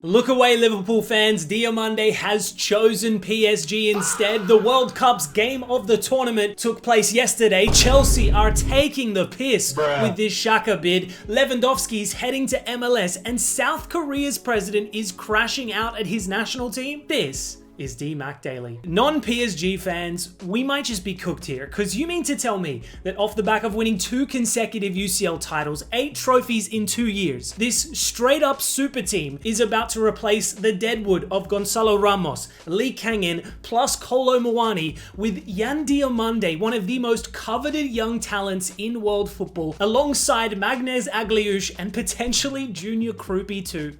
Look away, Liverpool fans. Diomande has chosen PSG instead. The World Cup's game of the tournament took place yesterday. Chelsea are taking the piss with this Xhaka bid. Lewandowski's heading to MLS, and South Korea's president is crashing out at his national team. This is D-Mac Daily. Non-PSG fans, we might just be cooked here, because you mean to tell me that off the back of winning 2 consecutive UCL titles, 8 trophies in 2 years, this straight-up super team is about to replace the deadwood of Gonzalo Ramos, Lee Kang-in, plus Kolo Muani with Yan Diomande, one of the most coveted young talents in world football, alongside Magnez Agliush and potentially Junior Krupi too.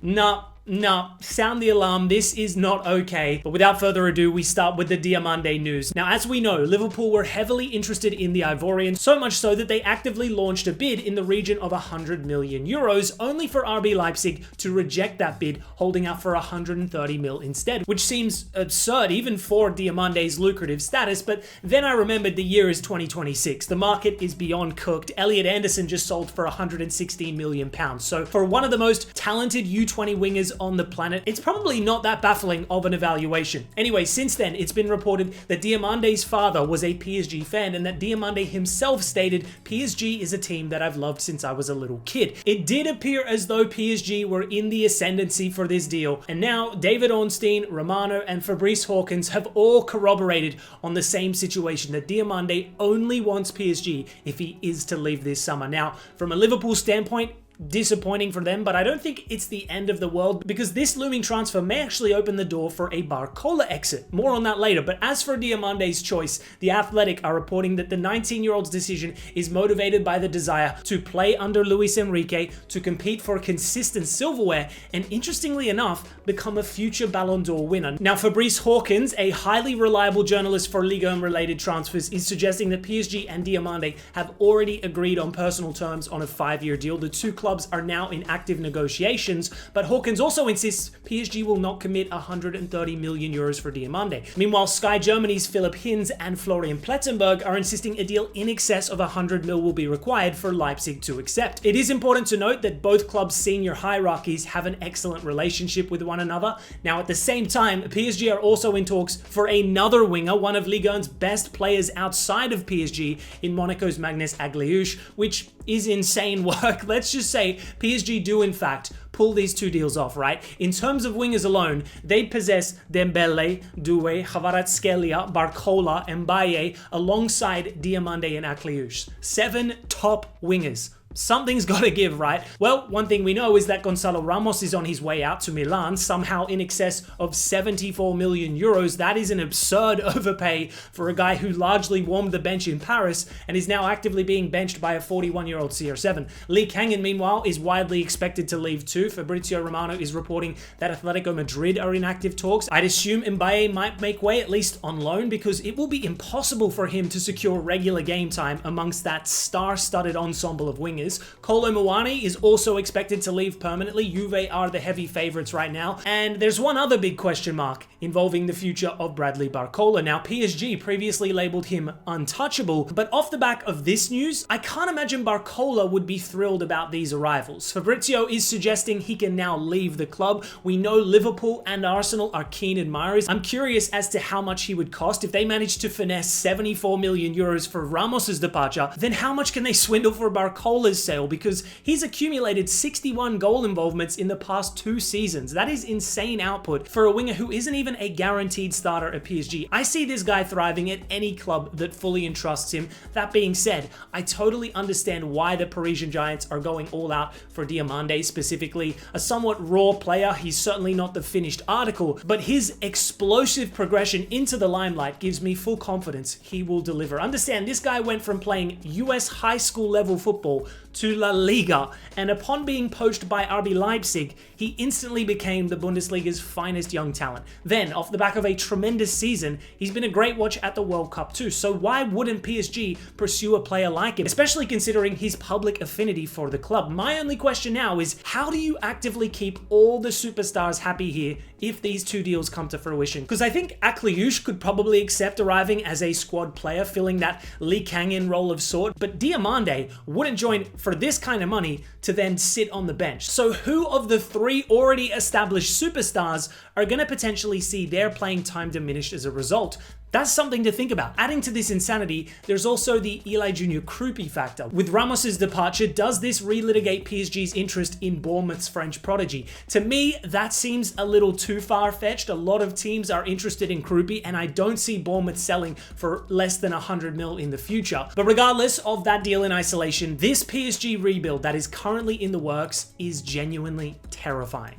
Nah, sound the alarm, this is not okay. But without further ado, we start with the Diomande news. Now, as we know, Liverpool were heavily interested in the Ivorian, so much so that they actively launched a bid in the region of 100 million euros, only for RB Leipzig to reject that bid, holding out for 130 mil instead, which seems absurd even for Diomande's lucrative status. But then I remembered the year is 2026. The market is beyond cooked. Elliot Anderson just sold for 116 million pounds. So for one of the most talented U20 wingers on the planet, it's probably not that baffling of an evaluation. Anyway, since then, it's been reported that Diomande's father was a PSG fan and that Diomande himself stated, PSG is a team that I've loved since I was a little kid. It did appear as though PSG were in the ascendancy for this deal, and now David Ornstein, Romano, and Fabrice Hawkins have all corroborated on the same situation, that Diomande only wants PSG if he is to leave this summer. Now, from a Liverpool standpoint, disappointing for them, but I don't think it's the end of the world, because this looming transfer may actually open the door for a Barcola exit. More on that later. But as for Diomande's choice, The Athletic are reporting that the 19-year-old's decision is motivated by the desire to play under Luis Enrique, to compete for consistent silverware, and interestingly enough, become a future Ballon d'Or winner. Now, Fabrice Hawkins, a highly reliable journalist for Ligue 1 related transfers, is suggesting that PSG and Diomande have already agreed on personal terms on a 5-year deal. The two clubs are now in active negotiations, but Hawkins also insists PSG will not commit 130 million euros for Diomande. Meanwhile, Sky Germany's Philipp Hinz and Florian Plettenberg are insisting a deal in excess of 100 mil will be required for Leipzig to accept. It is important to note that both clubs' senior hierarchies have an excellent relationship with one another. Now, at the same time, PSG are also in talks for another winger, one of Ligue 1's best players outside of PSG, in Monaco's Magnez Agliush, which is insane work. Let's just say PSG do in fact pull these 2 deals off, right? In terms of wingers alone, they possess Dembele, Doué, Kvaratskhelia, Barcola, Mbaye, alongside Diomande and Agliush. 7 top wingers. Something's gotta give, right? Well, one thing we know is that Gonzalo Ramos is on his way out to Milan, somehow in excess of 74 million euros. That is an absurd overpay for a guy who largely warmed the bench in Paris and is now actively being benched by a 41-year-old CR7. Lee Kang-in, meanwhile, is widely expected to leave too. Fabrizio Romano is reporting that Atletico Madrid are in active talks. I'd assume Mbaye might make way, at least on loan, because it will be impossible for him to secure regular game time amongst that star-studded ensemble of wingers. Kolo Muani is also expected to leave permanently. Juve are the heavy favorites right now. And there's one other big question mark involving the future of Bradley Barcola. Now, PSG previously labeled him untouchable, but off the back of this news, I can't imagine Barcola would be thrilled about these arrivals. Fabrizio is suggesting he can now leave the club. We know Liverpool and Arsenal are keen admirers. I'm curious as to how much he would cost. If they manage to finesse 74 million euros for Ramos's departure, then how much can they swindle for Barcola's sale? Because he's accumulated 61 goal involvements in the past 2 seasons. That is insane output for a winger who isn't even a guaranteed starter at PSG. I see this guy thriving at any club that fully entrusts him. That being said, I totally understand why the Parisian Giants are going all out for Diomande specifically. A somewhat raw player, he's certainly not the finished article, but his explosive progression into the limelight gives me full confidence he will deliver. Understand, this guy went from playing US high school level football to La Liga, and upon being poached by RB Leipzig, he instantly became the Bundesliga's finest young talent. Then, off the back of a tremendous season, he's been a great watch at the World Cup too, so why wouldn't PSG pursue a player like him, especially considering his public affinity for the club? My only question now is, how do you actively keep all the superstars happy here if these 2 deals come to fruition? Because I think Agliush could probably accept arriving as a squad player, filling that Lee Kang-in role of sort, but Diomande wouldn't join for this kind of money to then sit on the bench. So who of the three already established superstars are going to potentially see their playing time diminished as a result? That's something to think about. Adding to this insanity, there's also the Eli Jr. Krupi factor. With Ramos's departure, does this relitigate PSG's interest in Bournemouth's French prodigy? To me, that seems a little too far-fetched. A lot of teams are interested in Krupi, and I don't see Bournemouth selling for less than 100 mil in the future. But regardless of that deal in isolation, this PSG rebuild that is currently in the works is genuinely terrifying.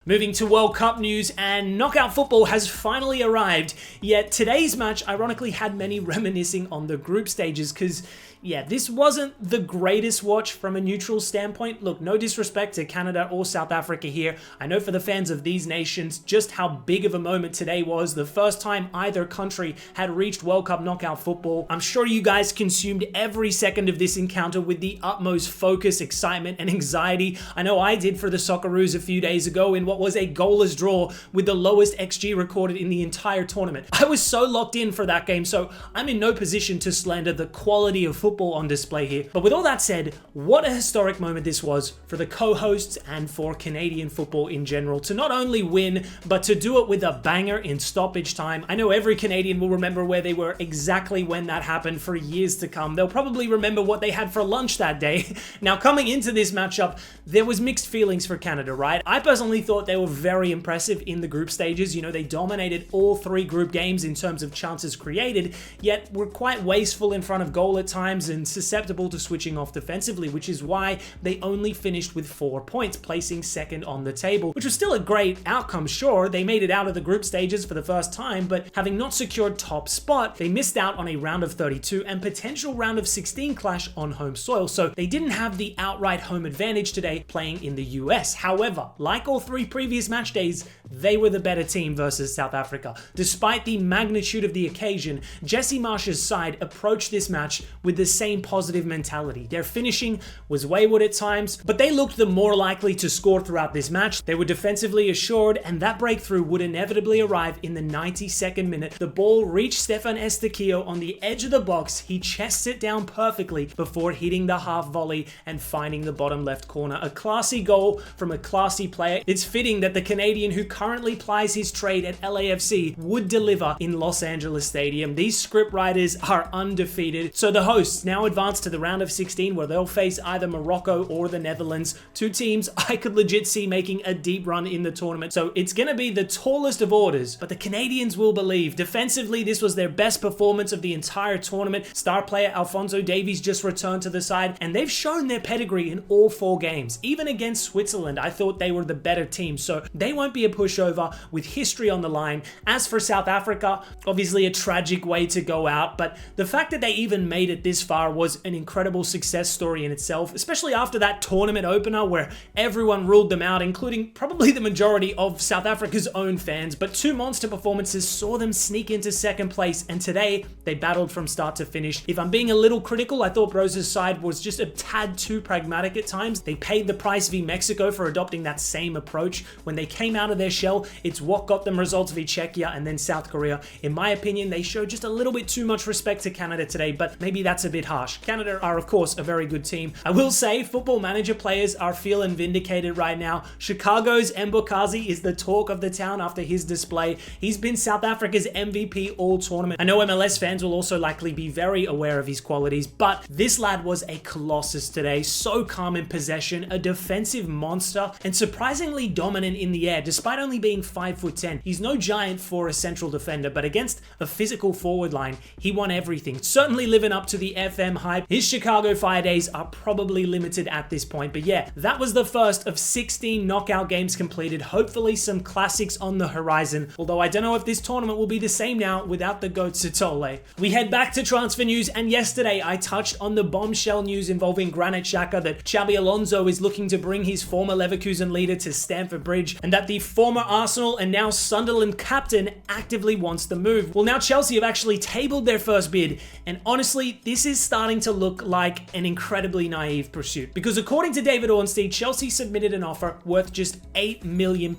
Moving to World Cup news, and knockout football has finally arrived, yet today's match ironically had many reminiscing on the group stages because, yeah, this wasn't the greatest watch from a neutral standpoint. Look, no disrespect to Canada or South Africa here. I know for the fans of these nations just how big of a moment today was. The first time either country had reached World Cup knockout football. I'm sure you guys consumed every second of this encounter with the utmost focus, excitement, and anxiety. I know I did for the Socceroos a few days ago in what was a goalless draw with the lowest XG recorded in the entire tournament. I was so locked in for that game, so I'm in no position to slander the quality of football on display here. But with all that said, what a historic moment this was for the co-hosts and for Canadian football in general to not only win, but to do it with a banger in stoppage time. I know every Canadian will remember where they were exactly when that happened for years to come. They'll probably remember what they had for lunch that day. Now, coming into this matchup, there was mixed feelings for Canada, right? I personally thought they were very impressive in the group stages. You know, they dominated all three group games in terms of chances created, yet were quite wasteful in front of goal at times and susceptible to switching off defensively, which is why they only finished with 4 points, placing second on the table, which was still a great outcome. Sure, they made it out of the group stages for the first time, but having not secured top spot, they missed out on a round of 32 and potential round of 16 clash on home soil, so they didn't have the outright home advantage today playing in the US. However, like all three previous match days, they were the better team versus South Africa. Despite the magnitude of the occasion, Jesse Marsch's side approached this match with the same positive mentality. Their finishing was wayward at times, but they looked the more likely to score throughout this match. They were defensively assured, and that breakthrough would inevitably arrive in the 92nd minute. The ball reached Stefan Estequio on the edge of the box. He chests it down perfectly before hitting the half volley and finding the bottom left corner. A classy goal from a classy player. It's fitting that the Canadian who currently plies his trade at LAFC would deliver in Los Angeles Stadium. These script writers are undefeated. So the hosts now advance to the round of 16 where they'll face either Morocco or the Netherlands, two teams I could legit see making a deep run in the tournament. So it's going to be the tallest of orders, but the Canadians will believe. Defensively, this was their best performance of the entire tournament. Star player Alphonso Davies just returned to the side, and they've shown their pedigree in all 4 games. Even against Switzerland, I thought they were the better team, so they won't be a pushover with history on the line. As for South Africa, obviously a tragic way to go out, but the fact that they even made it this far was an incredible success story in itself, especially after that tournament opener where everyone ruled them out, including probably the majority of South Africa's own fans. But 2 monster performances saw them sneak into second place, and today they battled from start to finish. If I'm being a little critical, I thought Broza's side was just a tad too pragmatic at times. They paid the price v Mexico for adopting that same approach. When they came out of their shell, it's what got them results v Czechia and then South Korea. In my opinion, they showed just a little bit too much respect to Canada today, but maybe that's a bit harsh. Canada are, of course, a very good team. I will say, Football Manager players are feeling vindicated right now. Chicago's Mbokazi is the talk of the town after his display. He's been South Africa's MVP all tournament. I know MLS fans will also likely be very aware of his qualities, but this lad was a colossus today. So calm in possession, a defensive monster, and surprisingly dominant in the air, despite only being 5'10". He's no giant for a central defender, but against a physical forward line, he won everything. Certainly living up to the FM hype. His Chicago Fire days are probably limited at this point, but yeah, that was the first of 16 knockout games completed. Hopefully some classics on the horizon, although I don't know if this tournament will be the same now without the GOAT Sitole. We head back to transfer news, and yesterday I touched on the bombshell news involving Granit Xhaka that Xabi Alonso is looking to bring his former Leverkusen leader to Stamford Bridge, and that the former Arsenal and now Sunderland captain actively wants the move. Well, now Chelsea have actually tabled their first bid, and honestly, this is is starting to look like an incredibly naive pursuit, because according to David Ornstein, Chelsea submitted an offer worth just £8 million.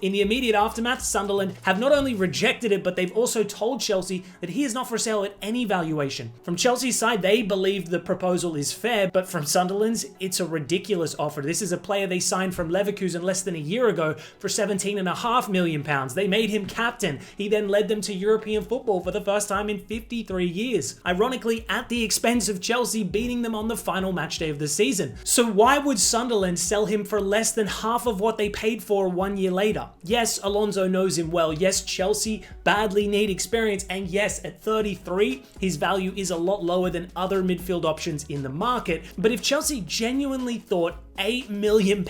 In the immediate aftermath, Sunderland have not only rejected it, but they've also told Chelsea that he is not for sale at any valuation. From Chelsea's side, they believe the proposal is fair, but from Sunderland's, it's a ridiculous offer. This is a player they signed from Leverkusen less than a year ago for £17.5 million. They made him captain. He then led them to European football for the first time in 53 years. Ironically, at the expense of Chelsea beating them on the final match day of the season. So why would Sunderland sell him for less than half of what they paid for 1 year later? Yes, Alonso knows him well. Yes, Chelsea badly need experience. And yes, at 33, his value is a lot lower than other midfield options in the market. But if Chelsea genuinely thought £8 million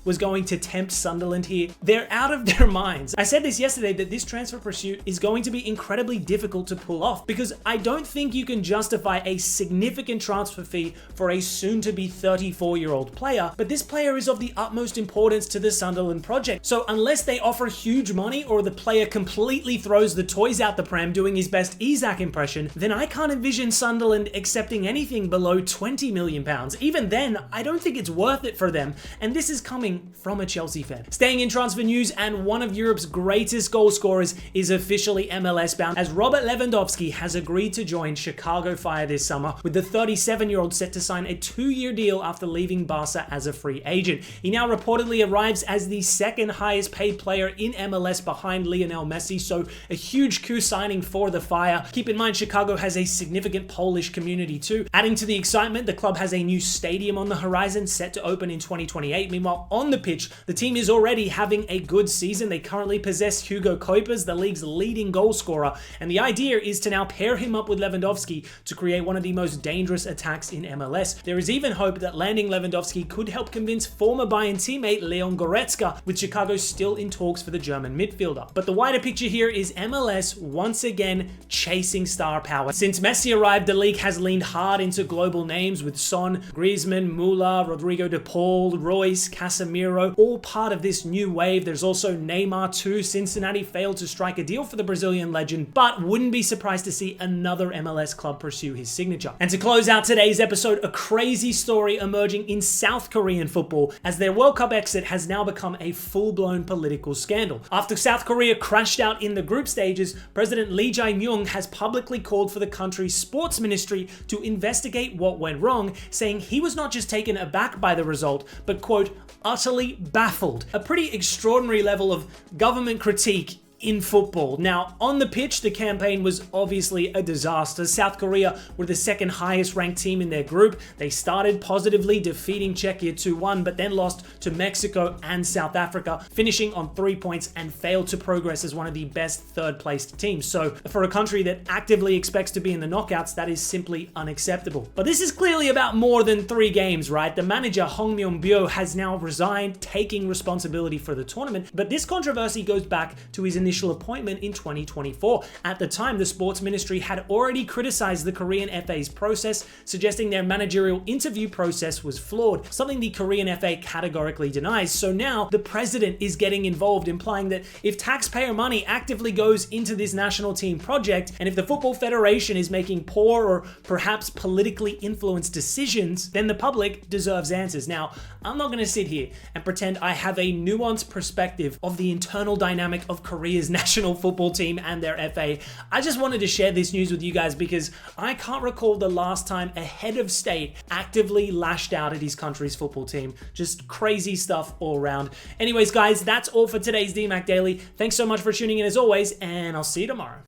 was going to tempt Sunderland here, they're out of their minds. I said this yesterday, that this transfer pursuit is going to be incredibly difficult to pull off, because I don't think you can justify a significant transfer fee for a soon-to-be 34-year-old player, but this player is of the utmost importance to the Sunderland project. So unless they offer huge money or the player completely throws the toys out the pram doing his best Isak impression, then I can't envision Sunderland accepting anything below £20 million. Even then, I don't think it's worth it for them, and this is coming from a Chelsea fan. Staying in transfer news, and one of Europe's greatest goal scorers is officially MLS bound, as Robert Lewandowski has agreed to join Chicago Fire this summer, with the 37-year-old set to sign a 2-year deal after leaving Barca as a free agent. He now reportedly arrives as the second highest paid player in MLS behind Lionel Messi, so a huge coup signing for the Fire. Keep in mind, Chicago has a significant Polish community too. Adding to the excitement, the club has a new stadium on the horizon set to open in 2028. Meanwhile, on the pitch, the team is already having a good season. They currently possess Hugo Kuipers, the league's leading goal scorer, and the idea is to now pair him up with Lewandowski to create one of the most dangerous attacks in MLS. There is even hope that landing Lewandowski could help convince former Bayern teammate Leon Goretzka, with Chicago still in talks for the German midfielder. But the wider picture here is MLS once again chasing star power. Since Messi arrived, the league has leaned hard into global names with Son, Griezmann, Müller, Rodrigo de Paul, Royce, Casemiro, all part of this new wave. There's also Neymar too. Cincinnati failed to strike a deal for the Brazilian legend, but wouldn't be surprised to see another MLS club pursue his signature. And to close out today's episode, a crazy story emerging in South Korean football, as their World Cup exit has now become a full-blown political scandal. After South Korea crashed out in the group stages, President Lee Jae-myung has publicly called for the country's sports ministry to investigate what went wrong, saying he was not just taken aback by the result, but, quote, utterly baffled. A pretty extraordinary level of government critique in football. Now, on the pitch, the campaign was obviously a disaster. South Korea were the second highest ranked team in their group. They started positively, defeating Czechia 2-1, but then lost to Mexico and South Africa, finishing on 3 points, and failed to progress as one of the best third-placed teams. So for a country that actively expects to be in the knockouts, that is simply unacceptable. But this is clearly about more than 3 games, right? The manager, Hong Myung-byo, has now resigned, taking responsibility for the tournament, but this controversy goes back to his initial appointment in 2024. At the time, the sports ministry had already criticized the Korean FA's process, suggesting their managerial interview process was flawed, something the Korean FA categorically denies. So now the president is getting involved, implying that if taxpayer money actively goes into this national team project, and if the Football Federation is making poor or perhaps politically influenced decisions, then the public deserves answers. Now, I'm not going to sit here and pretend I have a nuanced perspective of the internal dynamic of Korea's national football team and their FA. I just wanted to share this news with you guys because I can't recall the last time a head of state actively lashed out at his country's football team. Just crazy stuff all around. Anyways, guys, that's all for today's DMAC Daily. Thanks so much for tuning in as always, and I'll see you tomorrow.